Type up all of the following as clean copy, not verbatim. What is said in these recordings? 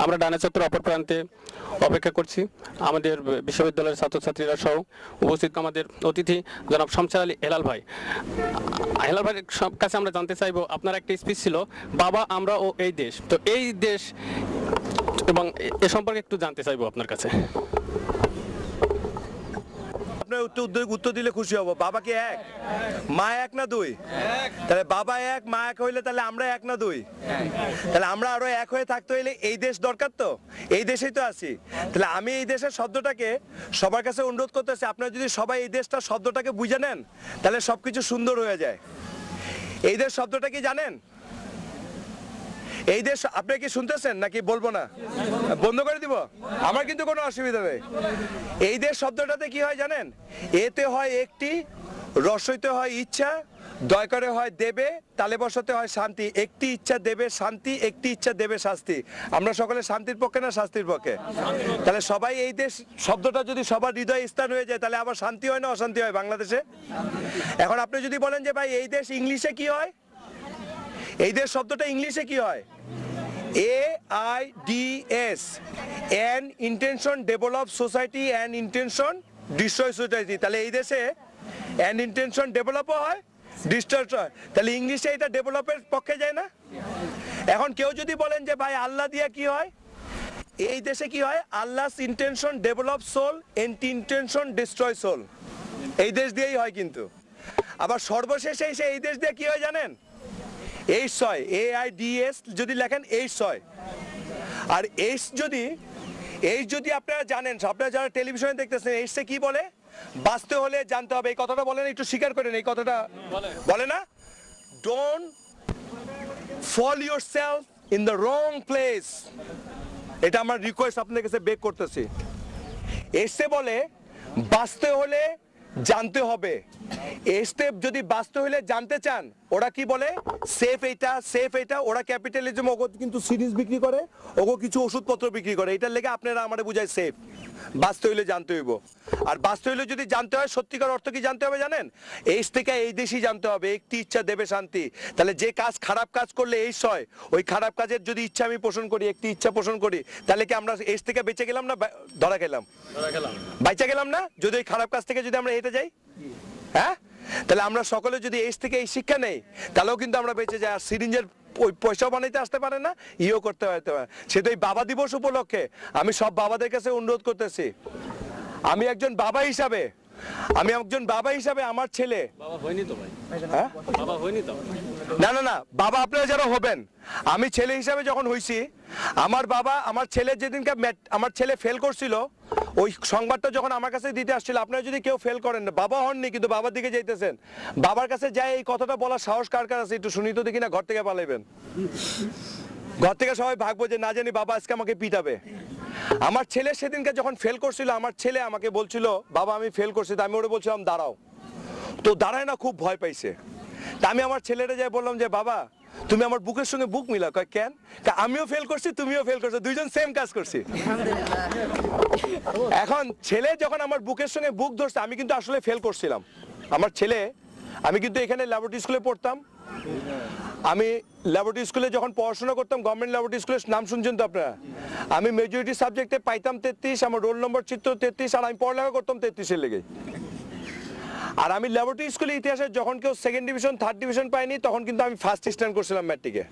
আমরা ডানে চত্বর অপর প্রান্তে অপেক্ষা করছি আমাদের বিশ্ববিদ্যালয়ের ছাত্রছাত্রীরা সহ উপস্থিত আমাদের অতিথি জনাব শামছার আলী হেলাল ভাই। হেলাল ভাইয়ের কাছে আমরা জানতে চাইবো, আপনার একটা স্পিচ ছিল বাবা আমরা ও এই দেশ, তো এই দেশ এবং এ সম্পর্কে একটু জানতে চাইবো আপনার কাছে। আপনার উত্তর দিলে খুশি হব। বাবা কি এক, মা এক না দুই? তাহলে বাবা এক মা এক হইলে তাহলে আমরা এক না দুই? তাহলে আমরা আরো এক হয়ে থাকতে হইলে এই দেশ দরকার, তো এই দেশেই তো আছি। তাহলে আমি এই দেশের শব্দটাকে সবার কাছে অনুরোধ করতেছি, আপনারা যদি সবাই এই দেশটা শব্দটাকে বুঝে নেন তাহলে সবকিছু সুন্দর হয়ে যায়। এই দেশ শব্দটা কি জানেন? এই দেশ আপনি কি শুনতেছেন নাকি বলবো না? বন্ধ করে দিব? আমার কিন্তু কোনো অসুবিধা নেই। এই দেশ শব্দটাতে কি হয় জানেন? এতে হয় একটি, রসইতে হয় ইচ্ছা, দয়করে হয় দেবে, তালে বসাতে হয় শান্তি। একটি ইচ্ছা দেবে শান্তি, একটি ইচ্ছা দেবে শাস্তি। আমরা সকলে শান্তির পক্ষে না শাস্তির পক্ষে? তাহলে সবাই এই দেশ শব্দটা যদি সবার হৃদয়ে স্থান হয়ে যায় তাহলে আবার শান্তি হয় না অশান্তি হয় বাংলাদেশে? এখন আপনি যদি বলেন যে ভাই এই দেশ ইংলিশে কি হয়, এই দেশ শব্দটা ইংলিশে কি হয়? AIDS, an intention develop society and intention destroy society। তাহলে এই দেশে an intention develop হয়, destroy হয়। তাহলে ইংলিশে এটা ডেভেলপের পক্ষে যায় না? এখন কেউ যদি বলেন যে ভাই আল্লাহ দিয়ে কি হয়, এই দেশে কি হয়? Allah's intention develop soul, anti intention destroy soul. এই দেশ দিয়েই হয়। কিন্তু আবার সর্বশেষে এসে এই দেশ দিয়ে কি হয় জানেন? AIDS হয়, AIDS যদি লেখেন AIDS হয়। আর AIDS যদি আপনারা জানেন, আপনারা যারা টেলিভিশনে দেখতেছেন, AIDS কি বলে? বাঁচতে হলে জানতে হবে। এই কথাটা বলেন, একটু স্বীকার করেন এই কথাটা বলে না? Don't fall yourself in the wrong place. এটা আমার রিকোয়েস্ট আপনাদের কাছে বেক করতেছি। AIDS বলে বাঁচতে হলে জানতে হবে। স্টেপ যদি বাঁচতে হলে জানতে চান, ওরা কি বলে? সেফ এইটা, সেফ এইটা। ওরা ক্যাপিটালিজম, ওগো কিন্তু সিরিজ বিক্রি করে, ওগো কিছু ওষুধপত্র বিক্রি করে। এটার লেগে আপনারা আমারে বুঝায় সেফ। বাঁচতে হইলে জানতে হইব। আর বাঁচতে হইলে যদি জানতে হয়, সত্যিকার অর্থ কি জানতে হবে জানেন? এই থেকে এই দেশই জানতে হবে। একটি ইচ্ছা দেবে শান্তি। তাহলে যে কাজ, খারাপ কাজ করলে এই হয়, ওই খারাপ কাজের যদি ইচ্ছা আমি পোষণ করি, একটি ইচ্ছা পোষণ করি, তাহলে কি আমরা এই থেকে বেঁচে গেলাম না ধরা খেলাম? বাইচা গেলাম না? যদি ওই খারাপ কাজ থেকে যদি আমরা হেঁটে যাই, হ্যাঁ? তাহলে আমরা সকলে যদি এই থেকে এই শিক্ষা নেই তাহলেও কিন্তু আমরা বেঁচে যাই। আর সিরিঞ্জের ওই পয়সাও বানাইতে আসতে পারে না, ইও করতে হতে পারে। সেটা এই বাবা দিবস উপলক্ষে আমি সব বাবাদের কাছে অনুরোধ করতেছি, আমি একজন বাবা হিসাবে আমার ছেলে বাবা হয়নি তো ভাই, হ্যাঁ বাবা হয়নি তো? না বাবা আপনারা যারা হবেন, আমি ছেলে হিসাবে যখন হইছি, আমার বাবা আমার ছেলে যেদিনকে আমার ছেলে ফেল করছিল, ওই সংবাদটা যখন আমার কাছে দিতে আসছিল, আপনারা যদি কেউ ফেল করেন না, বাবা হননি কিন্তু বাবার দিকে যাইতেছেন, বাবার কাছে যায় এই কথাটা বলার সাহস কার কার আছে? একটু শুনি তো দেখি না। ঘর থেকে পালাইবেন, ঘর থেকে সবাই ভাগবো যে না জানি বাবা আজকে আমাকে পিটাবে। আমার ছেলে সেদিনকে যখন ফেল করছিল, আমার ছেলে আমাকে বলছিল বাবা আমি ফেল করছি। আমি ওরে বলছিলাম দাঁড়াও, তো দাঁড়ায় না, খুব ভয় পাইছে। তা আমি আমার ছেলেটা যাই বললাম যে বাবা তুমি আমার বুকের সঙ্গে বুক মিলা। কয় কেন? আমিও ফেল করছি, তুমিও ফেল করছো, দুইজন সেম কাজ করছি। এখন ছেলে যখন আমার বুকের সঙ্গে বুক ধরছে, আমি কিন্তু আসলে ফেল করছিলাম। আমার ছেলে, আমি কিন্তু এখানে ল্যাবরেটরি স্কুলে পড়তাম। আমি ল্যাবরেটরি স্কুলে যখন পড়াশোনা করতাম, গভর্নমেন্ট ল্যাবরেটরি স্কুলের নাম শুনছেন তো আপনারা? আমি মেজরিটি সাবজেক্টে পাইতাম 33, আমার রোল নম্বর চিত্র 33, আর আমি পড়ালেখা করতাম 33-এর লেগে। আর আমি ল্যাবরেটরি স্কুলে ইতিহাসে যখন কেউ সেকেন্ড ডিভিশন, থার্ড ডিভিশন পাইনি, তখন কিন্তু আমি ফার্স্ট স্ট্যান্ড করছিলাম ম্যাট্রিকে।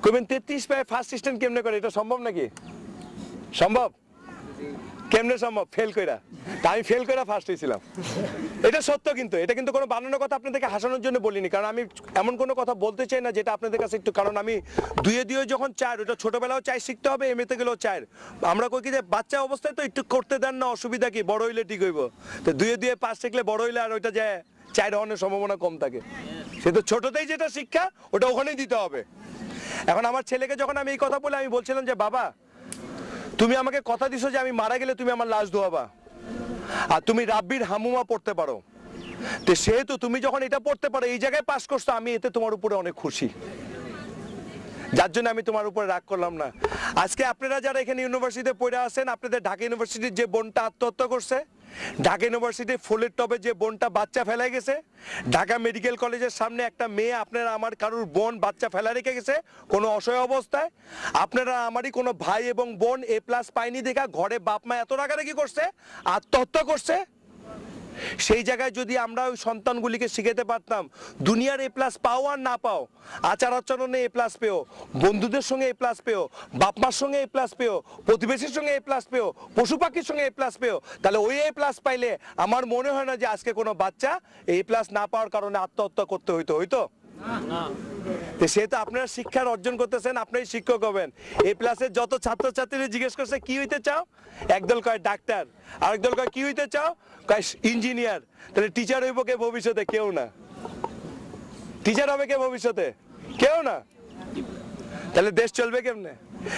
কইবেন 33 পায় ফার্স্ট স্ট্যান্ড কেমনে করে? এটা সম্ভব নাকি? সম্ভব? কেমনে সম্ভব? ফেল কইরা। তা আমি ফেল কইরা ফার্স্ট হয়েছিলাম। এটা সত্য, কিন্তু এটা কিন্তু কোনো বানানোর কথা আপনাদেরকে হাসানোর জন্য বলিনি, কারণ আমি এমন কোনো কথা বলতে চাই না যেটা আপনাদের কাছে একটু, কারণ আমি দুয়ে যখন 4, ওটা ছোটবেলাও 4 শিখতে হবে, এমএতে গেলেও 4। আমরা কই কি যে বাচ্চা অবস্থায় তো একটু করতে দেন না, অসুবিধা কি? বড় হইলে ঠিক হইব। তো দুয়ে 5 শিখলে বড় হইলে আর ওইটা যায় 4 হওয়ার সম্ভাবনা কম থাকে। সে তো ছোটতেই যেটা শিক্ষা ওটা ওখানেই দিতে হবে। এখন আমার ছেলেকে যখন আমি এই কথা বলে, আমি বলছিলাম যে বাবা তুমি আমাকে কথা দিছো যে আমি মারা গেলে তুমি আমার লাশ ধোয়াবা, আর তুমি রাব্বির হামুমা পড়তে পারো। তো সেহেতু তুমি যখন এটা পড়তে পারো, এই জায়গায় পাস করছো, আমি এতে তোমার উপরে অনেক খুশি, যার জন্য আমি তোমার উপরে রাগ করলাম না। আজকে আপনারা যারা এখানে ইউনিভার্সিটিতে পড়ে আছেন, আপনাদের ঢাকা ইউনিভার্সিটির যে বোনটা আত্মহত্যা করছে, ঢাকা ইউনিভার্সিটির ফুলের টবে যে বোনটা বাচ্চা ফেলাই গেছে, ঢাকা মেডিকেল কলেজের সামনে একটা মেয়ে আপনারা আমার কারুর বোন বাচ্চা ফেলা রেখে গেছে কোনো অসহায় অবস্থায়, আপনারা আমারই কোনো ভাই এবং বোন A+ পায়নি দেখা ঘরে বাপ মা এত রাগারাগি করছে, আত্মহত্যা করছে। সেই জায়গায় যদি আমরা ওই সন্তানগুলিকে শিখাতে পারতাম দুনিয়ার A+ পাও আর না পাও, আচার আচরণে A+ পেও, বন্ধুদের সঙ্গে A+ পেও, বাপ মার সঙ্গে A+ পেও, প্রতিবেশীর সঙ্গে A+ পেও, পশু পাখির সঙ্গে A+ পেও, তাহলে ওই A+ পাইলে আমার মনে হয় না যে আজকে কোনো বাচ্চা A+ না পাওয়ার কারণে আত্মহত্যা করতে হইতো। তো সেহেতু আপনারা শিক্ষার অর্জন করতেছেন, আপনাই শিক্ষক হবেন। A+ এর যত ছাত্রছাত্রীরা জিজ্ঞেস করছে কি হইতে চাও, একদল কয় ডাক্তার, আরেক দল কয় কি হইতে চাও, কয় ইঞ্জিনিয়ার। তাহলে টিচার হইব কে ভবিষ্যতে? কেউ না। টিচার হবে কে ভবিষ্যতে? কেউ না। তাহলে দেশ চলবে কেমনে?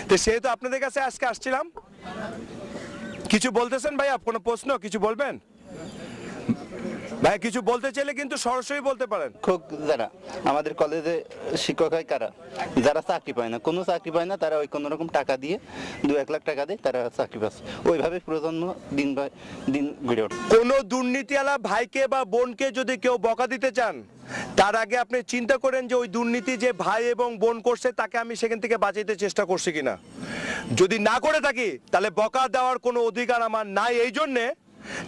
তো সেহেতু আপনাদের কাছে আজকে আসছিলাম। কিছু বলতেছেন ভাইয়া? কোনো প্রশ্ন কিছু বলবেন ভাই? কিছু বলতে চাইলে কিন্তু সরাসরি বলতে পারেন। শিক্ষক যারা আমাদের কলেজে শিক্ষক হয় কারা? যারা চাকরি পায় না, কোনো চাকরি পায় না, তারা ওই কোনো রকম টাকা দিয়ে 2-1 লাখ টাকা দিয়ে তারা চাকরি পাচ্ছে। ওইভাবে প্রজন্ম দিন বাই দিন বেড়ে ওঠে। কোনো দুর্নীতিওয়ালা ভাইকে বা বোনকে যদি কেউ বকা দিতে চান, তার আগে আপনি চিন্তা করেন যে ওই দুর্নীতি যে ভাই এবং বোন করছে তাকে আমি সেখান থেকে বাঁচাইতে চেষ্টা করছি কিনা। যদি না করে থাকি তাহলে বকা দেওয়ার কোনো অধিকার আমার নাই, এই জন্যে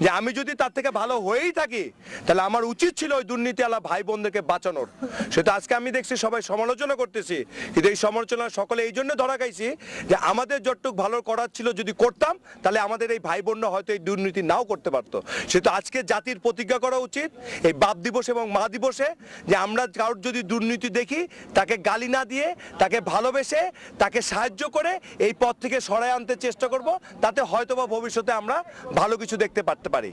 যে আমি যদি তার থেকে ভালো হয়েই থাকি তাহলে আমার উচিত ছিল ওই দুর্নীতিওয়ালা ভাই বোনদেরকে বাঁচানোর। সেটা আজকে আমি দেখছি সবাই সমালোচনা করতেছি, কিন্তু এই সমালোচনা সকলে এই জন্য ধরা খাইছি যে আমাদের যতটুকু ভালো করার ছিল যদি করতাম তাহলে আমাদের এই ভাই বোনরা হয়তো এই দুর্নীতি নাও করতে পারতো। সেটা আজকে জাতির প্রতিজ্ঞা করা উচিত এই বাপ দিবস এবং মা দিবসে যে আমরা কারোর যদি দুর্নীতি দেখি তাকে গালি না দিয়ে, তাকে ভালোবেসে, তাকে সাহায্য করে এই পথ থেকে সরায় আনতে চেষ্টা করব, তাতে হয়তোবা ভবিষ্যতে আমরা ভালো কিছু দেখতে পারতে পারি।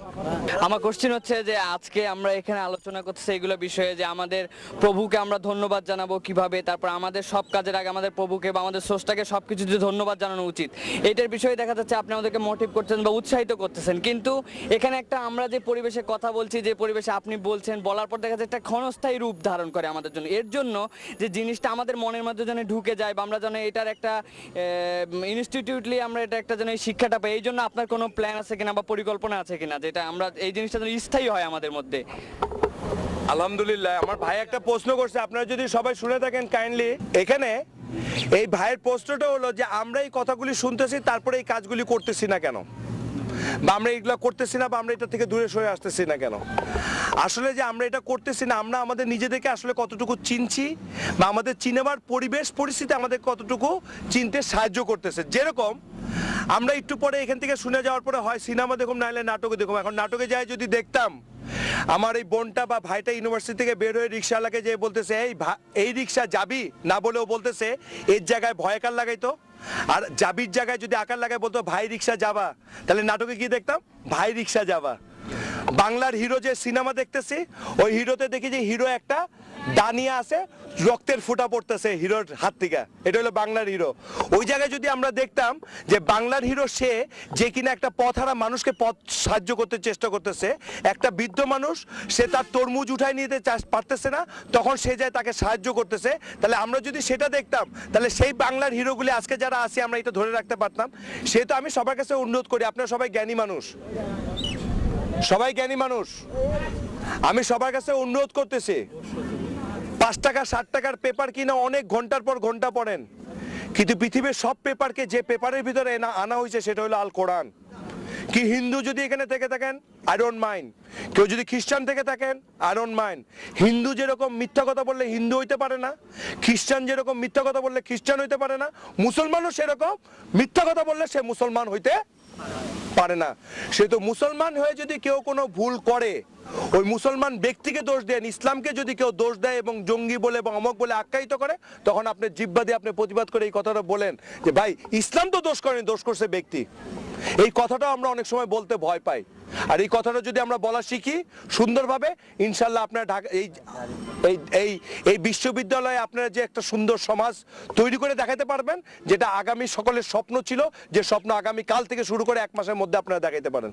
আমার কোশ্চেন হচ্ছে যে আজকে আমরা এখানে আলোচনা করতেছি এগুলো বিষয়ে, যে আমাদের প্রভুকে আমরা ধন্যবাদ জানাবো কিভাবে, তারপর আমাদের সব কাজের আগে আমাদের প্রভুকে বা আমাদের স্রষ্টাকে সবকিছুতে ধন্যবাদ জানানো উচিত। এইটার বিষয়ে দেখা যাচ্ছে আপনি আমাদেরকে মোটিভ করতেছেন বা উৎসাহিত করতেছেন, কিন্তু এখানে একটা আমরা যে পরিবেশে কথা বলছি, যে পরিবেশে আপনি বলছেন, বলার পর দেখা যাচ্ছে একটা ক্ষণস্থায়ী রূপ ধারণ করে আমাদের জন্য। এর জন্য যে জিনিসটা আমাদের মনের মধ্যে যেন ঢুকে যায় বা আমরা যেন এটার একটা ইনস্টিটিউটলি আমরা এটা একটা যেন এই শিক্ষাটা পাই, এই জন্য আপনার কোনো প্ল্যান আছে কিনা বা পরিকল্পনা আছে কিনা যেটা আমরা এই জিনিসটা যেন স্থায়ী হয় আমাদের মধ্যে? আলহামদুলিল্লাহ। আমার ভাই একটা প্রশ্ন করছে, আপনারা যদি সবাই শুনে থাকেন কাইন্ডলি। এখানে এই ভাইয়ের প্রশ্নটা হলো যে আমরা এই কথাগুলি শুনতেছি তারপরে এই কাজগুলি করতেছি না কেন, বা আমরা এগুলো করতেছি না, বা আমরা এটা থেকে দূরে সরে আসতেছি না কেন। আসলে যে আমরা এটা করতেছি না, আমরা আমাদের নিজেদেরকে আসলে কতটুকু চিনছি বা আমাদের চিনেবার পরিবেশ পরিস্থিতি আমাদের কতটুকু চিনতে সাহায্য করতেছে। যেরকম আমরা একটু পরে এখান থেকে শুনে যাওয়ার পরে হয় সিনেমা দেখুম নাহলে নাটকে দেখুম। এখন নাটকে যাই যদি দেখতাম আমার এই বোনটা বা ভাইটা ইউনিভার্সিটি থেকে বের হয়ে রিক্সাওয়ালাকে যে বলতেছে এই রিক্সা যাবি, না বলেও বলতেছে এর জায়গায় ভয়কার লাগাইতো, আর যাবির জায়গায় যদি আকার লাগায় বলতো ভাই রিক্সা যাবা, তাহলে নাটকে কি দেখতাম? ভাই রিক্সা যাবা। বাংলার হিরো যে সিনেমা দেখতেছি ওই হিরোতে দেখি যে হিরো একটা দানিয়া আছে, রক্তের ফোঁটা পড়তেছে হিরোর হাত থেকে, এটা হলো বাংলার হিরো। ওই জায়গায় যদি আমরা দেখতাম যে বাংলার হিরো সে যে কিনা একটা পথহারা মানুষকে পথ সাহায্য করতে চেষ্টা করতেছে, একটা বৃদ্ধ মানুষ সে তার তরমুজ উঠায় নিতে পারতেছে না, তখন সে যায় তাকে সাহায্য করতেছে, তাহলে আমরা যদি সেটা দেখতাম তাহলে সেই বাংলার হিরোগুলি আজকে যারা আছে আমরা এটা ধরে রাখতে পারতাম। সেহেতু আমি সবার কাছে অনুরোধ করি, আপনারা সবাই জ্ঞানী মানুষ, সবাই জ্ঞানী মানুষ, আমি সবার কাছে অনুরোধ করতেছি 5 টাকা 60 টাকার পেপার কিনা অনেক ঘন্টার পর ঘন্টা পড়েন, কিন্তু পৃথিবীর সব পেপারকে যে পেপারের ভিতরে আনা হয়েছে সেটা হলো আল কোরআন। কি হিন্দু যদি এখানে থেকে থাকেন আই ডোন্ট মাইন্ড, কেউ যদি খ্রিস্টান থেকে থাকেন আই ডোন্ট মাইন্ড। হিন্দু যেরকম মিথ্যা কথা বললে হিন্দু হইতে পারে না, খ্রিস্টান যেরকম মিথ্যা কথা বললে খ্রিস্টান হইতে পারে না, মুসলমানও সেরকম মিথ্যা কথা বললে সে মুসলমান হইতে পারে না। সে তো মুসলমান হয়ে যদি কেউ কোনো ভুল করে ওই মুসলমান ব্যক্তিকে দোষ দেন, ইসলামকে যদি কেউ দোষ দেয় এবং জঙ্গি বলে এবং অমক বলে আখ্যায়িত করে, তখন আপনি জিহ্বা দিয়ে আপনি প্রতিবাদ করে এই কথাটা বলেন যে ভাই ইসলাম তো দোষ করেনি, দোষ করছে ব্যক্তি। এই কথাটা আমরা অনেক সময় বলতে ভয় পাই, আর এই কথাটা যদি আমরা বলা শিখি সুন্দরভাবে, ইনশাল্লাহ আপনারা ঢাকা এই বিশ্ববিদ্যালয়ে আপনারা যে একটা সুন্দর সমাজ তৈরি করে দেখাতে পারবেন, যেটা আগামী সকলের স্বপ্ন ছিল, যে স্বপ্ন আগামী কাল থেকে শুরু করে 1 মাসের মধ্যে আপনারা দেখাতে পারেন।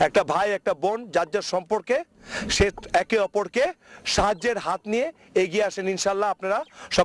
একটা ভাই একটা বোন যার যার সম্পর্কে সে একে অপরকে সাহায্যের হাত নিয়ে এগিয়ে আসেন, ইনশাল্লাহ আপনারা